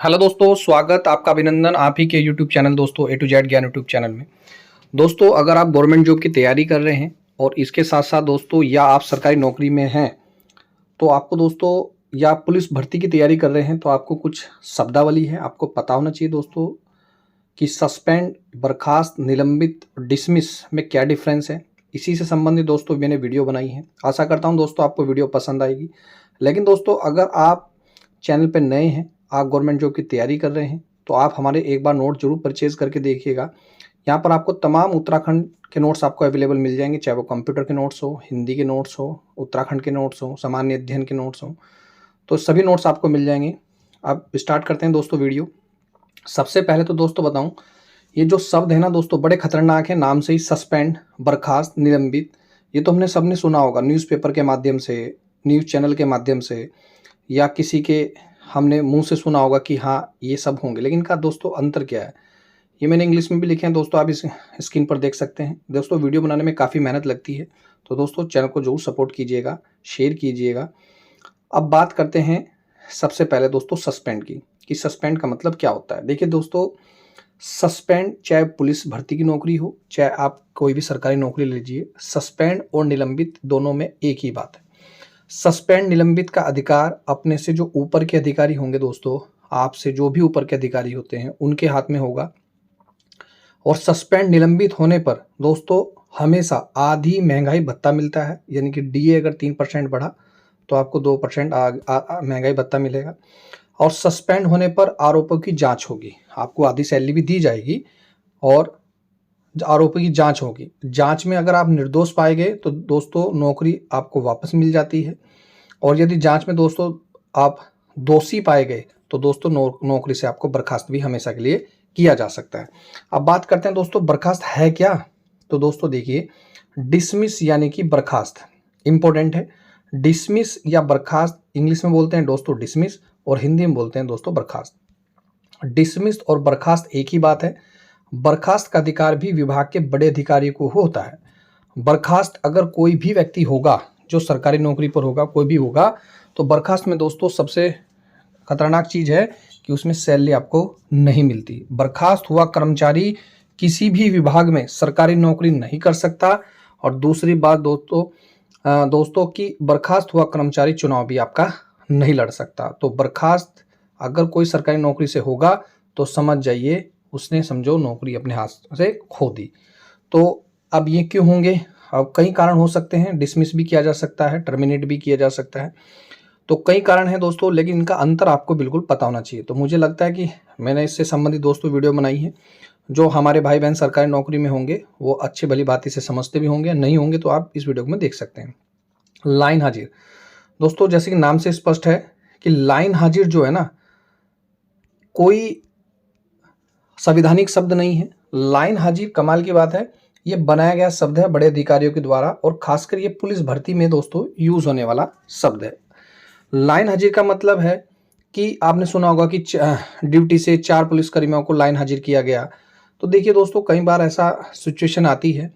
Hello दोस्तों, स्वागत आपका अभिनंदन आप ही के यूट्यूब चैनल दोस्तों ए टू जेड ज्ञान यूट्यूब चैनल में। दोस्तों, अगर आप गवर्नमेंट जॉब की तैयारी कर रहे हैं और इसके साथ साथ दोस्तों या आप सरकारी नौकरी में हैं, तो आपको दोस्तों या आप पुलिस भर्ती की तैयारी कर रहे हैं तो आपको कुछ शब्दावली है, आपको पता होना चाहिए दोस्तों कि सस्पेंड, बर्खास्त, निलंबित, डिसमिस में क्या डिफरेंस है। इसी से संबंधित दोस्तों मैंने वीडियो बनाई है। आशा करता हूँ दोस्तों आपको वीडियो पसंद आएगी। लेकिन दोस्तों, अगर आप चैनल पर नए हैं, आप गवर्नमेंट जॉब की तैयारी कर रहे हैं, तो आप हमारे एक बार नोट जरूर परचेज करके देखिएगा। यहाँ पर आपको तमाम उत्तराखंड के नोट्स आपको अवेलेबल मिल जाएंगे, चाहे वो कंप्यूटर के नोट्स हो, हिंदी के नोट्स हो, उत्तराखंड के नोट्स हो, सामान्य अध्ययन के नोट्स हो, तो सभी नोट्स आपको मिल जाएंगे। अब स्टार्ट करते हैं दोस्तों वीडियो। सबसे पहले तो दोस्तों बताऊं, ये जो शब्द है ना दोस्तों बड़े खतरनाक है, नाम से ही सस्पेंड, बर्खास्त, निलंबित। ये तो हमने सबने सुना होगा न्यूज़पेपर के माध्यम से, न्यूज़ चैनल के माध्यम से, या किसी के हमने मुंह से सुना होगा कि हाँ ये सब होंगे। लेकिन इनका दोस्तों अंतर क्या है, ये मैंने इंग्लिश में भी लिखे हैं दोस्तों, आप इस स्क्रीन पर देख सकते हैं। दोस्तों वीडियो बनाने में काफ़ी मेहनत लगती है, तो दोस्तों चैनल को जरूर सपोर्ट कीजिएगा, शेयर कीजिएगा। अब बात करते हैं सबसे पहले दोस्तों सस्पेंड की, कि सस्पेंड का मतलब क्या होता है। देखिए दोस्तों, सस्पेंड चाहे पुलिस भर्ती की नौकरी हो, चाहे आप कोई भी सरकारी नौकरी ले लीजिए, सस्पेंड और निलंबित दोनों में एक ही बात है। सस्पेंड, निलंबित का अधिकार अपने से जो ऊपर के अधिकारी होंगे दोस्तों, आपसे जो भी ऊपर के अधिकारी होते हैं उनके हाथ में होगा। और सस्पेंड, निलंबित होने पर दोस्तों हमेशा आधी महंगाई भत्ता मिलता है, यानी कि डीए अगर 3% बढ़ा तो आपको 2% महंगाई भत्ता मिलेगा। और सस्पेंड होने पर आरोपों की जांच होगी, आपको आधी सैलरी भी दी जाएगी और आरोपों की जांच होगी। जांच में अगर आप निर्दोष पाए गए तो दोस्तों नौकरी आपको वापस मिल जाती है, और यदि जांच में दोस्तों आप दोषी पाए गए तो दोस्तों नौकरी से आपको बर्खास्त भी हमेशा के लिए किया जा सकता है। अब बात करते हैं दोस्तों बर्खास्त है क्या। तो दोस्तों देखिए, डिसमिस यानी कि बर्खास्त इंपॉर्टेंट है। डिसमिस या बर्खास्त इंग्लिश में बोलते हैं दोस्तों डिसमिस, और हिंदी में बोलते हैं दोस्तों बर्खास्त। डिसमिस और बर्खास्त एक ही बात है। बर्खास्त का अधिकार भी विभाग के बड़े अधिकारी को होता है। बर्खास्त अगर कोई भी व्यक्ति होगा जो सरकारी नौकरी पर होगा, कोई भी होगा, तो बर्खास्त में दोस्तों सबसे खतरनाक चीज़ है कि उसमें सैलरी आपको नहीं मिलती। बर्खास्त हुआ कर्मचारी किसी भी विभाग में सरकारी नौकरी नहीं कर सकता। और दूसरी बात दोस्तों की बर्खास्त हुआ कर्मचारी चुनाव भी आपका नहीं लड़ सकता। तो बर्खास्त अगर कोई सरकारी नौकरी से होगा तो समझ जाइए उसने समझो नौकरी अपने हाथ से खो दी। तो अब ये क्यों होंगे, अब कई कारण हो सकते हैं। डिसमिस भी किया जा सकता है, टर्मिनेट भी किया जा सकता है, तो कई कारण हैं दोस्तों, लेकिन इनका अंतर आपको बिल्कुल पता होना चाहिए। तो मुझे लगता है कि मैंने इससे संबंधित दोस्तों वीडियो बनाई है। जो हमारे भाई बहन सरकारी नौकरी में होंगे वो अच्छी भली बात इसे समझते भी होंगे, नहीं होंगे तो आप इस वीडियो में देख सकते हैं। लाइन हाजिर दोस्तों, जैसे कि नाम से स्पष्ट है कि लाइन हाजिर जो है ना, कोई संवैधानिक शब्द नहीं है। लाइन हाजिर कमाल की बात है, ये बनाया गया शब्द है बड़े अधिकारियों के द्वारा, और खासकर ये पुलिस भर्ती में दोस्तों यूज होने वाला शब्द है। लाइन हाजिर का मतलब है कि आपने सुना होगा कि ड्यूटी से 4 पुलिसकर्मियों को लाइन हाजिर किया गया। तो देखिए दोस्तों, कई बार ऐसा सिचुएशन आती है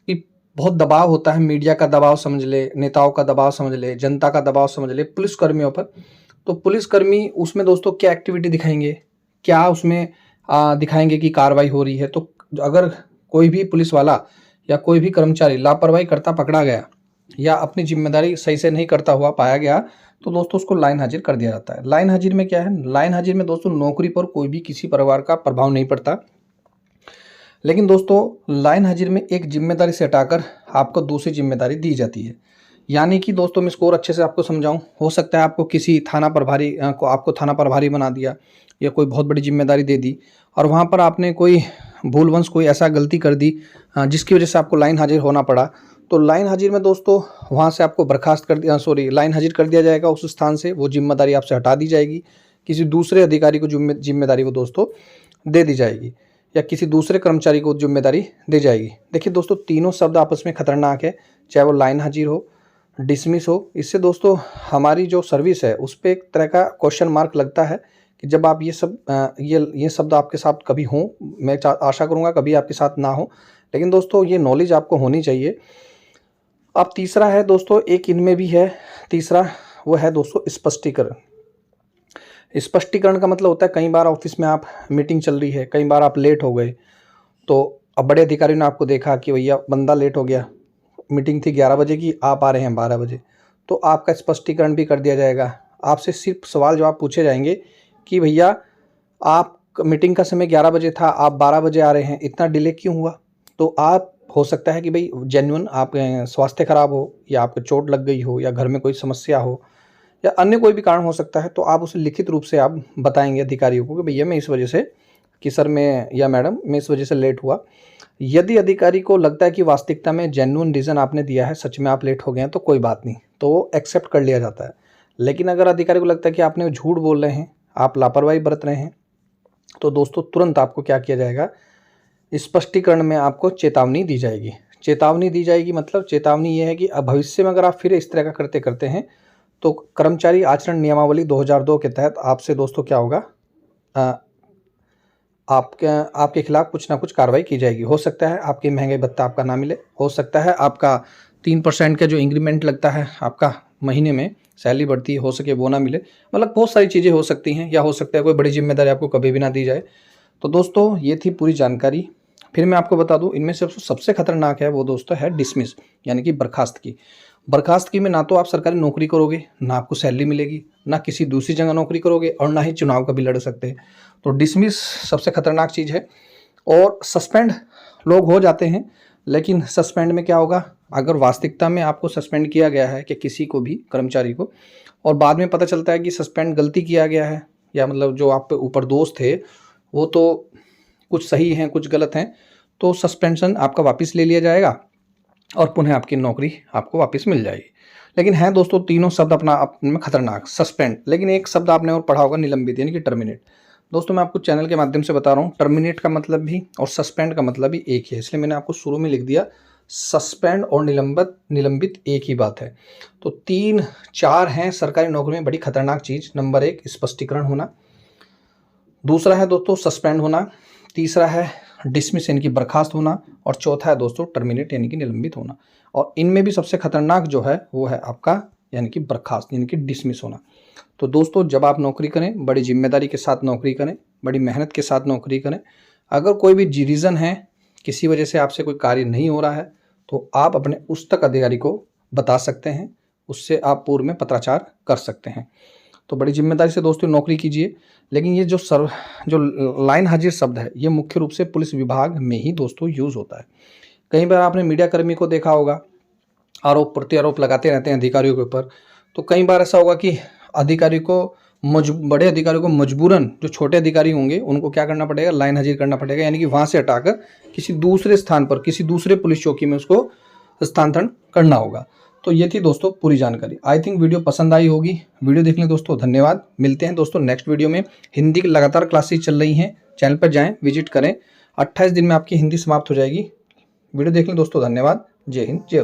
कि बहुत दबाव होता है, मीडिया का दबाव समझ ले, नेताओं का दबाव समझ ले, जनता का दबाव समझ ले पुलिसकर्मियों पर। तो पुलिसकर्मी उसमें दोस्तों क्या एक्टिविटी दिखाएंगे, क्या उसमें दिखाएंगे कि कार्रवाई हो रही है। तो अगर कोई भी पुलिस वाला या कोई भी कर्मचारी लापरवाही करता पकड़ा गया या अपनी जिम्मेदारी सही से नहीं करता हुआ पाया गया, तो दोस्तों उसको लाइन हाजिर कर दिया जाता है। लाइन हाजिर में क्या है, लाइन हाजिर में दोस्तों नौकरी पर कोई भी किसी प्रकार का प्रभाव नहीं पड़ता, लेकिन दोस्तों लाइन हाजिर में एक जिम्मेदारी से हटाकर आपको दूसरी जिम्मेदारी दी जाती है। यानी कि दोस्तों मैं इसको और अच्छे से आपको समझाऊं, हो सकता है आपको किसी थाना प्रभारी को आपको थाना प्रभारी बना दिया या कोई बहुत बड़ी जिम्मेदारी दे दी, और वहाँ पर आपने कोई भूलवंश कोई ऐसा गलती कर दी जिसकी वजह से आपको लाइन हाजिर होना पड़ा। तो लाइन हाजिर में दोस्तों वहाँ से आपको बर्खास्त कर दिया, लाइन हाजिर कर दिया जाएगा उस स्थान से, वो जिम्मेदारी आपसे हटा दी जाएगी, किसी दूसरे अधिकारी को जिम्मेदारी वो दोस्तों दे दी जाएगी, या किसी दूसरे कर्मचारी को जिम्मेदारी दी जाएगी। देखिए दोस्तों, तीनों शब्द आपस में खतरनाक है, चाहे वो लाइन हाजिर हो, डिसमिस हो। इससे दोस्तों हमारी जो सर्विस है उस पर एक तरह का क्वेश्चन मार्क लगता है कि जब आप ये शब्द आपके साथ कभी हों, मैं आशा करूँगा कभी आपके साथ ना हो, लेकिन दोस्तों ये नॉलेज आपको होनी चाहिए। अब तीसरा है दोस्तों, एक इनमें भी है तीसरा, वो है दोस्तों स्पष्टीकरण। स्पष्टीकरण का मतलब होता है कई बार ऑफिस में आप मीटिंग चल रही है, कई बार आप लेट हो गए, तो अब बड़े अधिकारियों ने आपको देखा कि भैया बंदा लेट हो गया, मीटिंग थी 11 बजे की, आप आ रहे हैं 12 बजे, तो आपका स्पष्टीकरण भी कर दिया जाएगा। आपसे सिर्फ सवाल जवाब पूछे जाएंगे कि भैया आप मीटिंग का समय 11 बजे था, आप 12 बजे आ रहे हैं, इतना डिले क्यों हुआ? तो आप हो सकता है कि भाई जेन्युइन आप स्वास्थ्य खराब हो, या आपको चोट लग गई हो, या घर में कोई समस्या हो, या अन्य कोई भी कारण हो सकता है, तो आप उसे लिखित रूप से आप बताएंगे अधिकारियों को कि भैया मैं इस वजह से, कि सर मैं या मैडम मैं इस वजह से लेट हुआ। यदि अधिकारी को लगता है कि वास्तविकता में जेन्युइन रीज़न आपने दिया है, सच में आप लेट हो गए हैं, तो कोई बात नहीं, तो वो एक्सेप्ट कर लिया जाता है। लेकिन अगर अधिकारी को लगता है कि आपने झूठ बोल रहे हैं, आप लापरवाही बरत रहे हैं, तो दोस्तों तुरंत आपको क्या किया जाएगा, स्पष्टीकरण में आपको चेतावनी दी जाएगी। चेतावनी दी जाएगी मतलब चेतावनी ये है कि अब भविष्य में अगर आप फिर इस तरह का करते हैं तो कर्मचारी आचरण नियमावली 2002 के तहत आपसे दोस्तों क्या होगा, आपके खिलाफ कुछ ना कुछ कार्रवाई की जाएगी। हो सकता है आपके महंगे भत्ता आपका ना मिले, हो सकता है आपका 3% का जो इंक्रीमेंट लगता है आपका महीने में सैलरी बढ़ती हो सके वो ना मिले, मतलब बहुत सारी चीज़ें हो सकती हैं, या हो सकता है कोई बड़ी जिम्मेदारी आपको कभी भी ना दी जाए। तो दोस्तों ये थी पूरी जानकारी। फिर मैं आपको बता दूं, इनमें से सबसे खतरनाक है वो दोस्तों है डिसमिस, यानी कि बर्खास्त की। बर्खास्त की में ना तो आप सरकारी नौकरी करोगे, ना आपको सैलरी मिलेगी, ना किसी दूसरी जगह नौकरी करोगे, और ना ही चुनाव कभी लड़ सकते हैं। तो डिसमिस सबसे खतरनाक चीज़ है। और सस्पेंड लोग हो जाते हैं, लेकिन सस्पेंड में क्या होगा, अगर वास्तविकता में आपको सस्पेंड किया गया है कि किसी को भी कर्मचारी को, और बाद में पता चलता है कि सस्पेंड गलती किया गया है, या मतलब जो आप पे ऊपर दोष थे वो तो कुछ सही हैं कुछ गलत हैं, तो सस्पेंशन आपका वापस ले लिया जाएगा और पुनः आपकी नौकरी आपको वापस मिल जाएगी। लेकिन हैं दोस्तों तीनों शब्द अपने में खतरनाक, सस्पेंड, लेकिन एक शब्द आपने और पढ़ा होगा निलंबित, यानी कि टर्मिनेट। दोस्तों मैं आपको चैनल के माध्यम से बता रहा हूँ, टर्मिनेट का मतलब भी और सस्पेंड का मतलब भी एक ही है, इसलिए मैंने आपको शुरू में लिख दिया सस्पेंड और निलंबित एक ही बात है। तो 3-4 हैं सरकारी नौकरी में बड़ी खतरनाक चीज़। नंबर 1 स्पष्टीकरण होना, दूसरा है दोस्तों सस्पेंड होना, तीसरा है डिसमिस यानी कि बर्खास्त होना, और चौथा है दोस्तों टर्मिनेट यानी कि निलंबित होना। और इनमें भी सबसे खतरनाक जो है वो है आपका यानी कि बर्खास्त यानी कि डिसमिस होना। तो दोस्तों जब आप नौकरी करें बड़ी जिम्मेदारी के साथ नौकरी करें, बड़ी मेहनत के साथ नौकरी करें। अगर कोई भी रीज़न है, किसी वजह से आपसे कोई कार्य नहीं हो रहा है, तो आप अपने उस तक अधिकारी को बता सकते हैं, उससे आप पूर्व में पत्राचार कर सकते हैं। तो बड़ी जिम्मेदारी से दोस्तों नौकरी कीजिए। लेकिन ये जो लाइन हाजिर शब्द है ये मुख्य रूप से पुलिस विभाग में ही दोस्तों यूज़ होता है। कई बार आपने मीडिया कर्मी को देखा होगा, आरोप प्रत्यारोप लगाते रहते हैं अधिकारियों के ऊपर। तो कई बार ऐसा होगा कि अधिकारी को बड़े अधिकारियों को मजबूरन जो छोटे अधिकारी होंगे उनको क्या करना पड़ेगा, लाइन हाजिर करना पड़ेगा, यानी कि वहाँ से हटाकर किसी दूसरे स्थान पर, किसी दूसरे पुलिस चौकी में उसको स्थानांतरण करना होगा। तो ये थी दोस्तों पूरी जानकारी। आई थिंक वीडियो पसंद आई होगी। वीडियो देखने दोस्तों धन्यवाद। मिलते हैं दोस्तों नेक्स्ट वीडियो में। हिंदी की लगातार क्लासेस चल रही हैं, चैनल पर जाएं, विजिट करें। 28 दिन में आपकी हिंदी समाप्त हो जाएगी। वीडियो देखने दोस्तों धन्यवाद। जय हिंद, जय।